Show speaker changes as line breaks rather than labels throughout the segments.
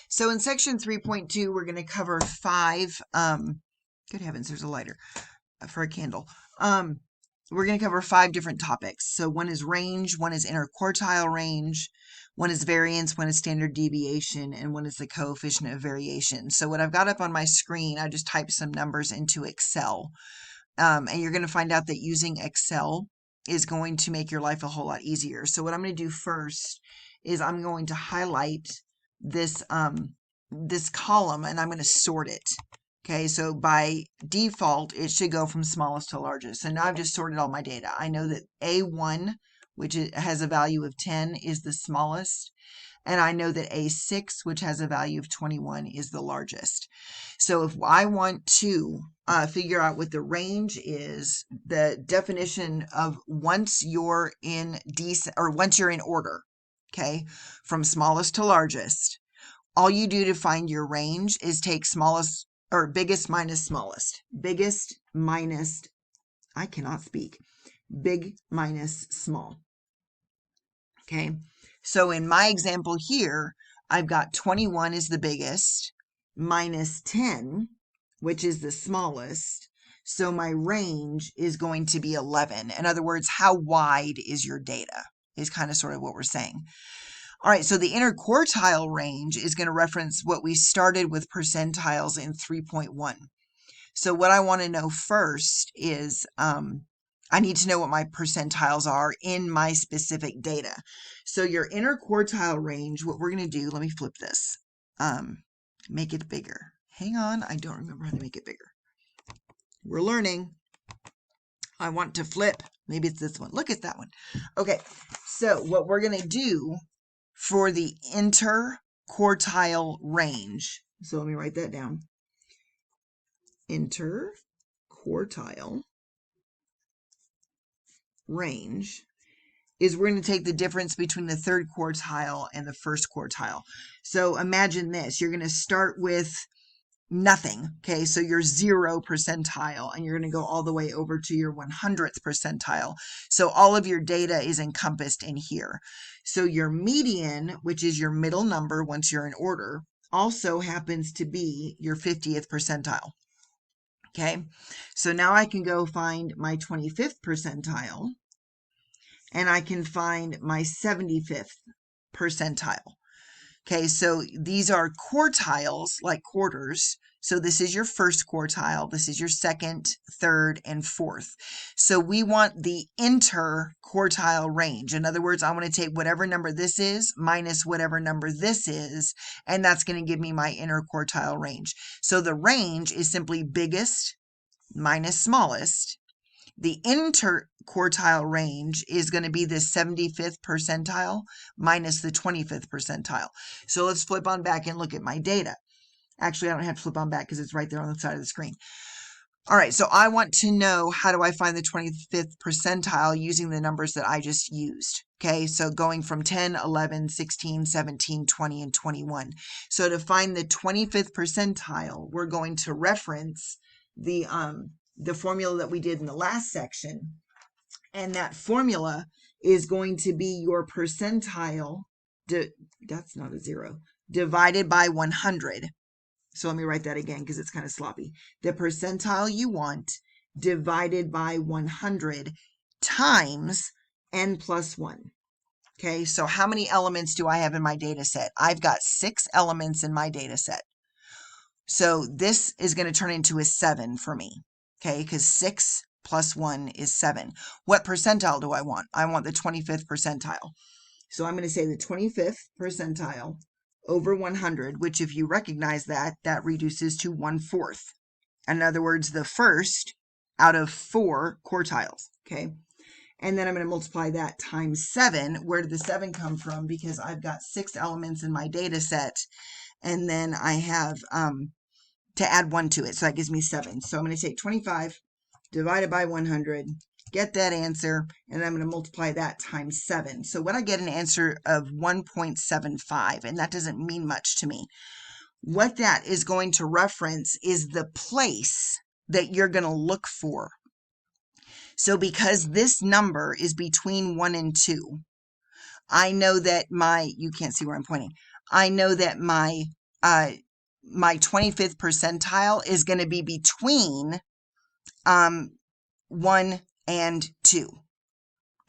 So in section 3.2, we're going to cover 5, good heavens, there's a lighter for a candle. We're going to cover 5 different topics. So one is range, one is interquartile range, one is variance, one is standard deviation, and one is the coefficient of variation. So what I've got up on my screen, I just typed some numbers into Excel. And you're going to find out that using Excel is going to make your life a whole lot easier. So what I'm going to do first is I'm going to highlight this this column and I'm going to sort it. Okay, so by default, it should go from smallest to largest. So now I've just sorted all my data. I know that A1, which has a value of 10, is the smallest. And I know that A6, which has a value of 21, is the largest. So if I want to figure out what the range is, the definition of once you're in once you're in order, okay, from smallest to largest, all you do to find your range is take smallest or biggest minus smallest. Biggest minus, I cannot speak, big minus small. Okay, so in my example here, I've got 21 is the biggest, minus 10, which is the smallest. So my range is going to be 11. In other words, how wide is your data is kind of sort of what we're saying. All right, so the interquartile range is going to reference what we started with percentiles in 3.1. So what I want to know first is I need to know what my percentiles are in my specific data. So your interquartile range, what we're going to do, let me flip this, make it bigger. Hang on, I don't remember how to make it bigger. We're learning. I want to flip. Maybe it's this one. Look at that one. Okay, so what we're going to do for the interquartile range, so let me write that down. Interquartile range is we're going to take the difference between the third quartile and the first quartile. So imagine this. You're going to start with nothing. Okay, so your 0 percentile, and you're going to go all the way over to your 100th percentile. So all of your data is encompassed in here. So your median, which is your middle number once you're in order, also happens to be your 50th percentile. Okay, so now I can go find my 25th percentile, and I can find my 75th percentile. Okay, so these are quartiles, like quarters. So this is your first quartile, this is your second, third, and fourth. So we want the interquartile range. In other words, I want to take whatever number this is minus whatever number this is, and that's going to give me my interquartile range. So the range is simply biggest minus smallest. The interquartile range is going to be the 75th percentile minus the 25th percentile. So let's flip on back and look at my data. Actually, I don't have to flip on back because it's right there on the side of the screen. All right, so I want to know how do I find the 25th percentile using the numbers that I just used. Okay, so going from 10, 11, 16, 17, 20, and 21. So to find the 25th percentile, we're going to reference the formula that we did in the last section. And that formula is going to be your percentile, that's not a 0, divided by 100. So let me write that again because it's kind of sloppy. The percentile you want divided by 100 times n plus 1. Okay, so how many elements do I have in my data set? I've got 6 elements in my data set. So this is going to turn into a 7 for me. Okay, because 6 plus 1 is 7. What percentile do I want? I want the 25th percentile. So I'm going to say the 25th percentile over 100, which if you recognize that, that reduces to 1/4. In other words, the first out of 4 quartiles. Okay, and then I'm going to multiply that times 7. Where did the 7 come from? Because I've got 6 elements in my data set, and then I have to add 1 to it. So that gives me 7. So I'm going to take 25 divided by 100, get that answer, and I'm going to multiply that times 7. So what I get an answer of 1.75, and that doesn't mean much to me. What that is going to reference is the place that you're going to look for. So because this number is between 1 and 2, I know that you can't see where I'm pointing. I know that my my 25th percentile is going to be between 1 and 2.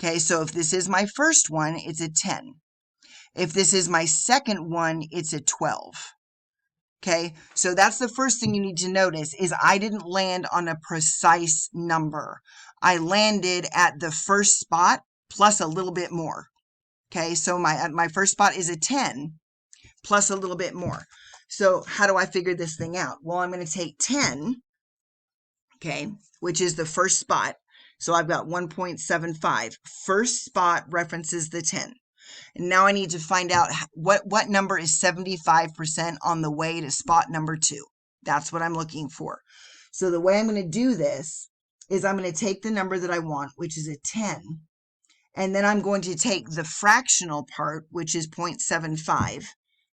Okay, so if this is my first one, it's a 10. If this is my second one, it's a 12. Okay, so that's the first thing you need to notice is I didn't land on a precise number. I landed at the first spot plus a little bit more. Okay, so my first spot is a 10 plus a little bit more. So how do I figure this thing out? Well, I'm going to take 10, okay, which is the first spot. So I've got 1.75. First spot references the 10. And now I need to find out what number is 75% on the way to spot number 2. That's what I'm looking for. So the way I'm going to do this is I'm going to take the number that I want, which is a 10, and then I'm going to take the fractional part, which is 0.75.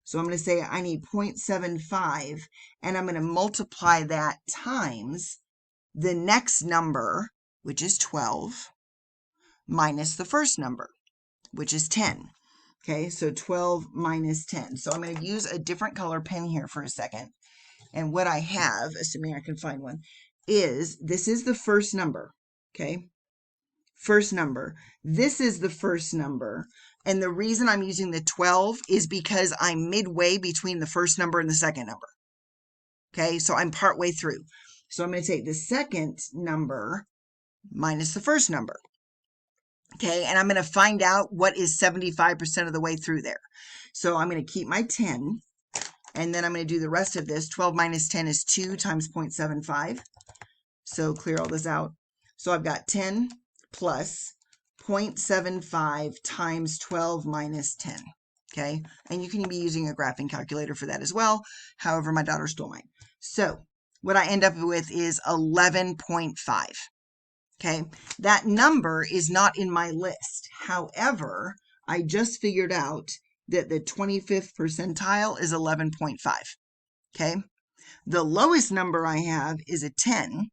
So I'm going to say I need 0.75, and I'm going to multiply that times the next number, which is 12, minus the first number, which is 10. Okay, so 12 minus 10. So I'm going to use a different color pen here for a second. And what I have, assuming I can find one, is this is the first number. Okay, first number. This is the first number. And the reason I'm using the 12 is because I'm midway between the first number and the second number. Okay, so I'm partway through. So I'm going to take the second number minus the first number. Okay, and I'm going to find out what is 75% of the way through there. So I'm going to keep my 10, and then I'm going to do the rest of this. 12 minus 10 is 2 times 0.75. So clear all this out. So I've got 10 plus 0.75 times 12 minus 10. Okay, and you can be using a graphing calculator for that as well. However, my daughter stole mine. So what I end up with is 11.5. Okay, that number is not in my list. However, I just figured out that the 25th percentile is 11.5. Okay, the lowest number I have is a 10.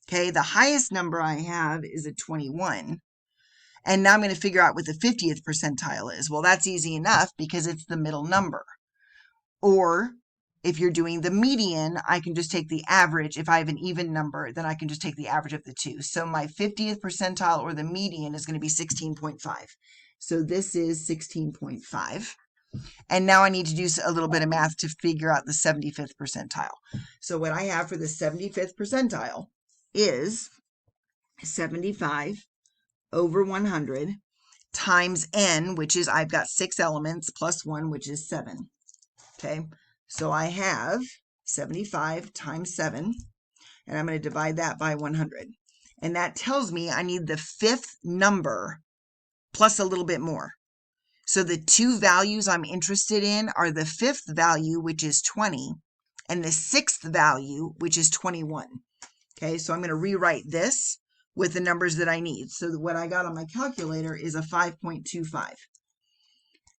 Okay, the highest number I have is a 21. And now I'm going to figure out what the 50th percentile is. Well, that's easy enough because it's the middle number. Or if you're doing the median, I can just take the average. If I have an even number, then I can just take the average of the two. So my 50th percentile or the median is going to be 16.5. So this is 16.5. And now I need to do a little bit of math to figure out the 75th percentile. So what I have for the 75th percentile is 75 over 100 times n, which is I've got 6 elements plus 1, which is 7. Okay, so I have 75 times 7, and I'm going to divide that by 100. And that tells me I need the fifth number plus a little bit more. So the two values I'm interested in are the fifth value, which is 20, and the sixth value, which is 21. Okay, so I'm going to rewrite this with the numbers that I need. So what I got on my calculator is a 5.25.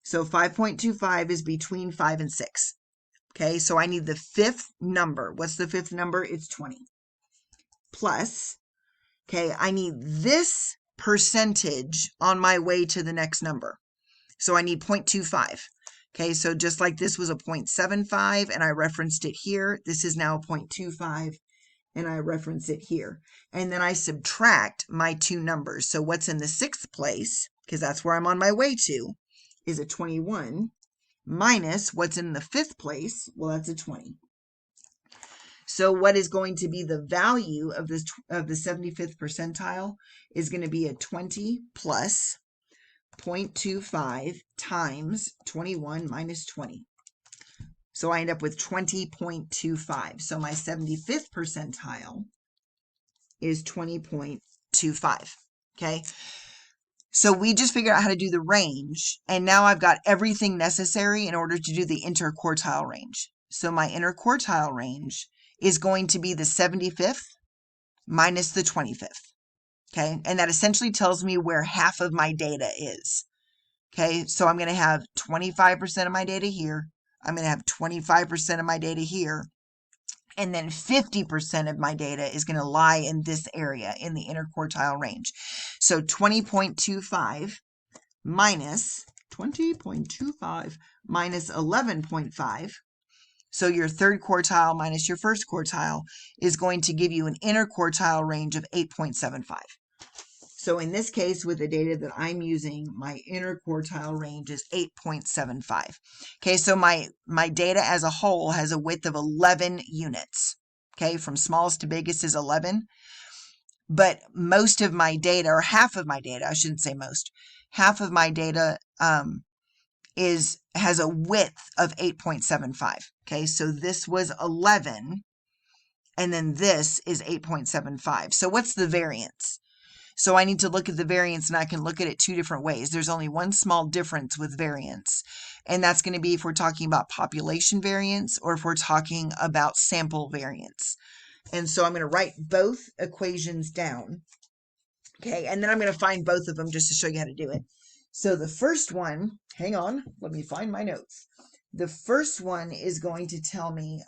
So 5.25 is between 5 and 6. Okay, so I need the fifth number. What's the fifth number? It's 20. Plus, okay, I need this percentage on my way to the next number. So I need 0.25. Okay, so just like this was a 0.75 and I referenced it here, this is now a 0.25 and I reference it here. And then I subtract my two numbers. So what's in the sixth place, because that's where I'm on my way to, is a 21 minus what's in the fifth place. Well, that's a 20. So what is going to be the value of this of the 75th percentile is going to be a 20 plus 0.25 times 21 minus 20. So I end up with 20.25. So my 75th percentile is 20.25. Okay. So we just figured out how to do the range, and now I've got everything necessary in order to do the interquartile range. So my interquartile range is going to be the 75th minus the 25th. Okay, and that essentially tells me where half of my data is. Okay, so I'm going to have 25% of my data here. I'm going to have 25% of my data here. And then 50% of my data is going to lie in this area in the interquartile range. So 20.25 minus 20.25 minus 11.5 So your third quartile minus your first quartile is going to give you an interquartile range of 8.75. So in this case, with the data that I'm using, my interquartile range is 8.75. Okay, so my data as a whole has a width of 11 units. Okay, from smallest to biggest is 11. But most of my data, or half of my data, I shouldn't say most, half of my data has a width of 8.75. Okay, so this was 11, and then this is 8.75. So what's the variance? So I need to look at the variance, and I can look at it two different ways. There's only one small difference with variance, and that's going to be if we're talking about population variance or if we're talking about sample variance. And so I'm going to write both equations down. Okay, and then I'm going to find both of them just to show you how to do it. So the first one, hang on, let me find my notes. The first one is going to tell me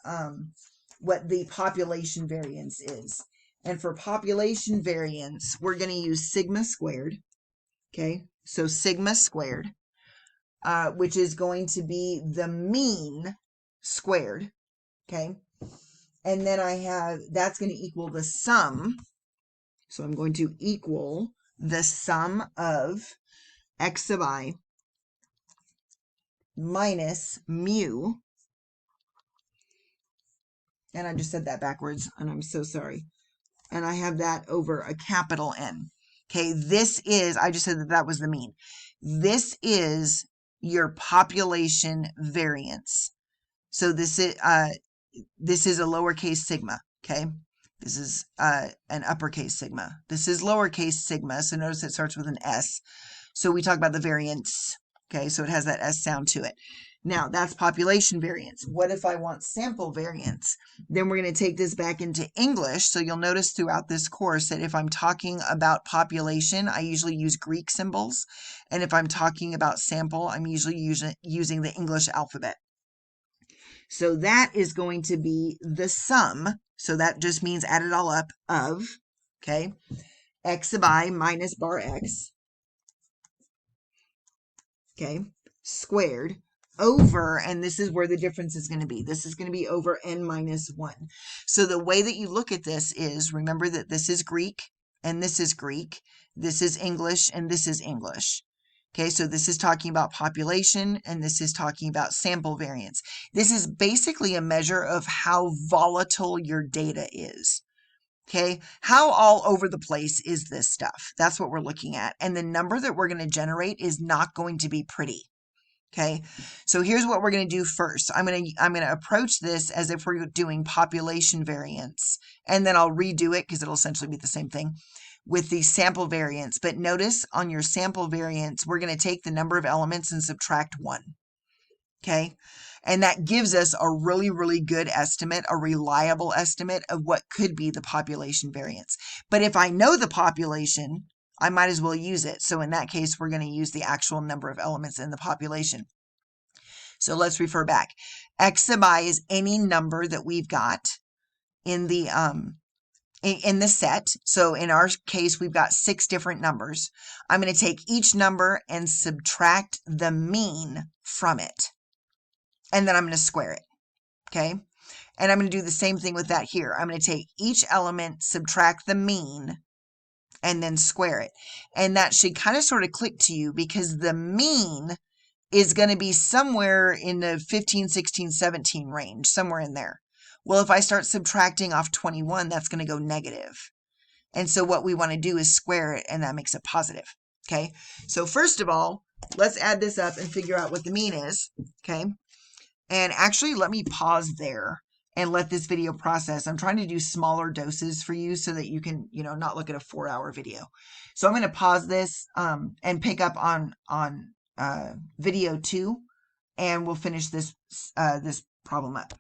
what the population variance is. And for population variance, we're going to use sigma squared. Okay, so sigma squared, which is going to be the mean squared. Okay, and then I have, that's going to equal the sum. So I'm going to equal the sum of x sub I minus mu. And I just said that backwards, and I'm so sorry. And I have that over a capital N. Okay, this is, I just said that that was the mean. This is your population variance. So this is a lowercase sigma, okay? This is an uppercase sigma. This is lowercase sigma, so notice it starts with an S. So we talk about the variance, okay? So it has that S sound to it. Now, that's population variance. What if I want sample variance? Then we're going to take this back into English. So you'll notice throughout this course that if I'm talking about population, I usually use Greek symbols. And if I'm talking about sample, I'm usually using the English alphabet. So that is going to be the sum. So that just means add it all up of, okay, x sub I minus bar x, okay, squared over, and this is where the difference is going to be. This is going to be over n minus 1. So the way that you look at this is, remember that this is Greek, and this is Greek, this is English, and this is English. Okay, so this is talking about population, and this is talking about sample variance. This is basically a measure of how volatile your data is. Okay, how all over the place is this stuff? That's what we're looking at. And the number that we're going to generate is not going to be pretty. Okay, so here's what we're going to do first. I'm going to approach this as if we're doing population variance, and then I'll redo it because it'll essentially be the same thing with the sample variance. But notice on your sample variance, we're going to take the number of elements and subtract 1. Okay, and that gives us a really, really good estimate, a reliable estimate of what could be the population variance. But if I know the population, I might as well use it. So in that case, we're going to use the actual number of elements in the population. So let's refer back. X sub I is any number that we've got in the set. So in our case, we've got 6 different numbers. I'm going to take each number and subtract the mean from it. And then I'm going to square it. Okay. And I'm going to do the same thing with that here. I'm going to take each element, subtract the mean, and then square it. And that should kind of sort of click to you because the mean is going to be somewhere in the 15, 16, 17 range, somewhere in there. Well, if I start subtracting off 21, that's going to go negative. And so what we want to do is square it, and that makes it positive. Okay, so first of all, let's add this up and figure out what the mean is. Okay, and actually let me pause there and let this video process. I'm trying to do smaller doses for you so that you can, not look at a 4-hour video. So I'm going to pause this and pick up on video 2, and we'll finish this problem up.